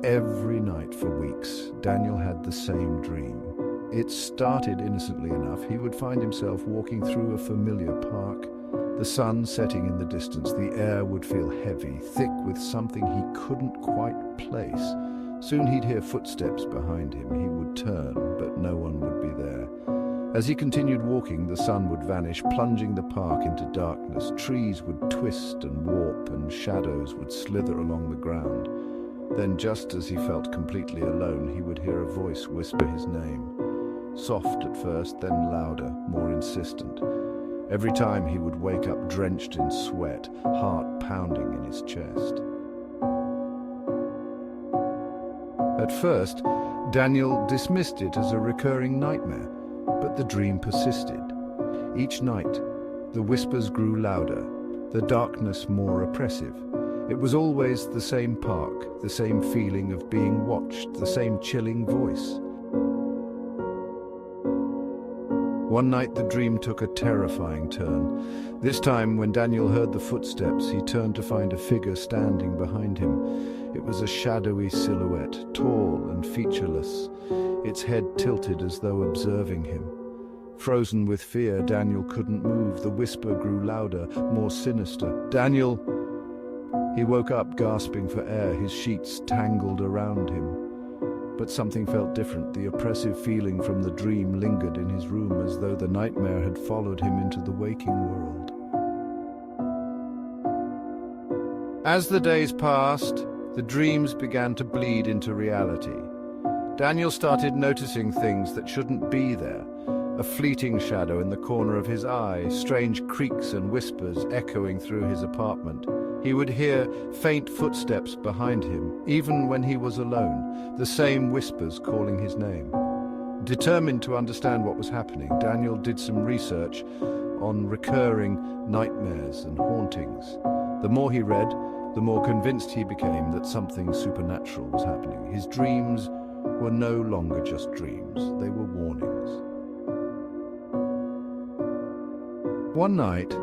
Every night for weeks, Daniel had the same dream. It started innocently enough. He would find himself walking through a familiar park. The sun setting in the distance, the air would feel heavy, thick with something he couldn't quite place. Soon he'd hear footsteps behind him. He would turn, but no one would be there. As he continued walking, the sun would vanish, plunging the park into darkness. Trees would twist and warp, and shadows would slither along the ground. Then, just as he felt completely alone, he would hear a voice whisper his name. Soft at first, then louder, more insistent. Every time he would wake up drenched in sweat, heart pounding in his chest. At first, Daniel dismissed it as a recurring nightmare, but the dream persisted. Each night, the whispers grew louder, the darkness more oppressive. It was always the same park, the same feeling of being watched, the same chilling voice. One night the dream took a terrifying turn. This time, when Daniel heard the footsteps, he turned to find a figure standing behind him. It was a shadowy silhouette, tall and featureless, its head tilted as though observing him. Frozen with fear, Daniel couldn't move. The whisper grew louder, more sinister. "Daniel!" He woke up, gasping for air, his sheets tangled around him. But something felt different. The oppressive feeling from the dream lingered in his room, as though the nightmare had followed him into the waking world. As the days passed, the dreams began to bleed into reality. Daniel started noticing things that shouldn't be there. A fleeting shadow in the corner of his eye, strange creaks and whispers echoing through his apartment. He would hear faint footsteps behind him, even when he was alone, the same whispers calling his name. Determined to understand what was happening, Daniel did some research on recurring nightmares and hauntings. The more he read, the more convinced he became that something supernatural was happening. His dreams were no longer just dreams, they were warnings. One night,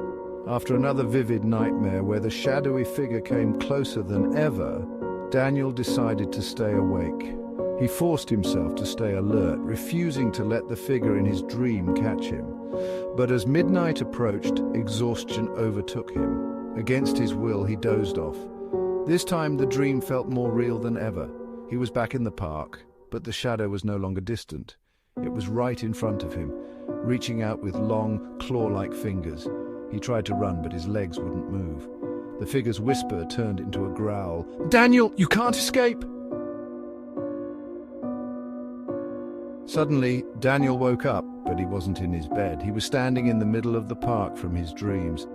after another vivid nightmare where the shadowy figure came closer than ever, Daniel decided to stay awake. He forced himself to stay alert, refusing to let the figure in his dream catch him. But as midnight approached, exhaustion overtook him. Against his will, he dozed off. This time, the dream felt more real than ever. He was back in the park, but the shadow was no longer distant. It was right in front of him, reaching out with long, claw-like fingers. He tried to run, but his legs wouldn't move. The figure's whisper turned into a growl. "Daniel, you can't escape!" Suddenly, Daniel woke up, but he wasn't in his bed. He was standing in the middle of the park from his dreams.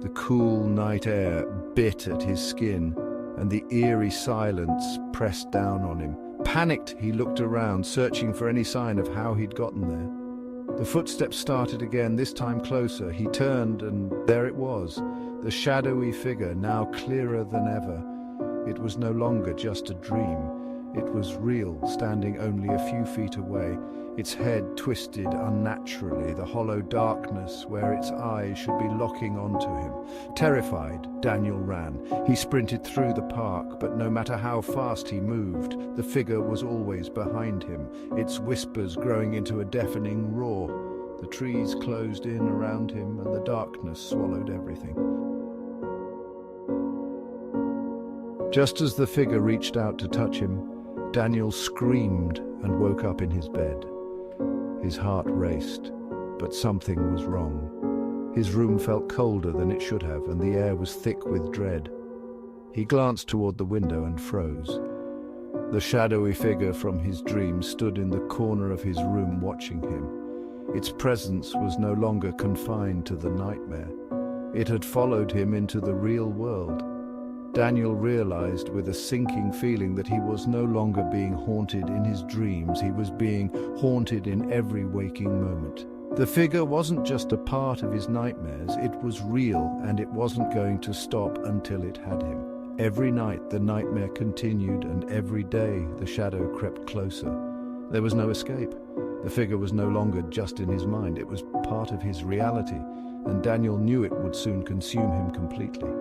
The cool night air bit at his skin, and the eerie silence pressed down on him. Panicked, he looked around, searching for any sign of how he'd gotten there. The footsteps started again, this time closer. He turned, and there it was, the shadowy figure, now clearer than ever. It was no longer just a dream. It was real, standing only a few feet away, its head twisted unnaturally, the hollow darkness where its eyes should be locking onto him. Terrified, Daniel ran. He sprinted through the park, but no matter how fast he moved, the figure was always behind him, its whispers growing into a deafening roar. The trees closed in around him, and the darkness swallowed everything. Just as the figure reached out to touch him, Daniel screamed and woke up in his bed. His heart raced, but something was wrong. His room felt colder than it should have, and the air was thick with dread. He glanced toward the window and froze. The shadowy figure from his dream stood in the corner of his room watching him. Its presence was no longer confined to the nightmare. It had followed him into the real world. Daniel realized with a sinking feeling that he was no longer being haunted in his dreams, he was being haunted in every waking moment. The figure wasn't just a part of his nightmares, it was real, and it wasn't going to stop until it had him. Every night the nightmare continued, and every day the shadow crept closer. There was no escape. The figure was no longer just in his mind, it was part of his reality, and Daniel knew it would soon consume him completely.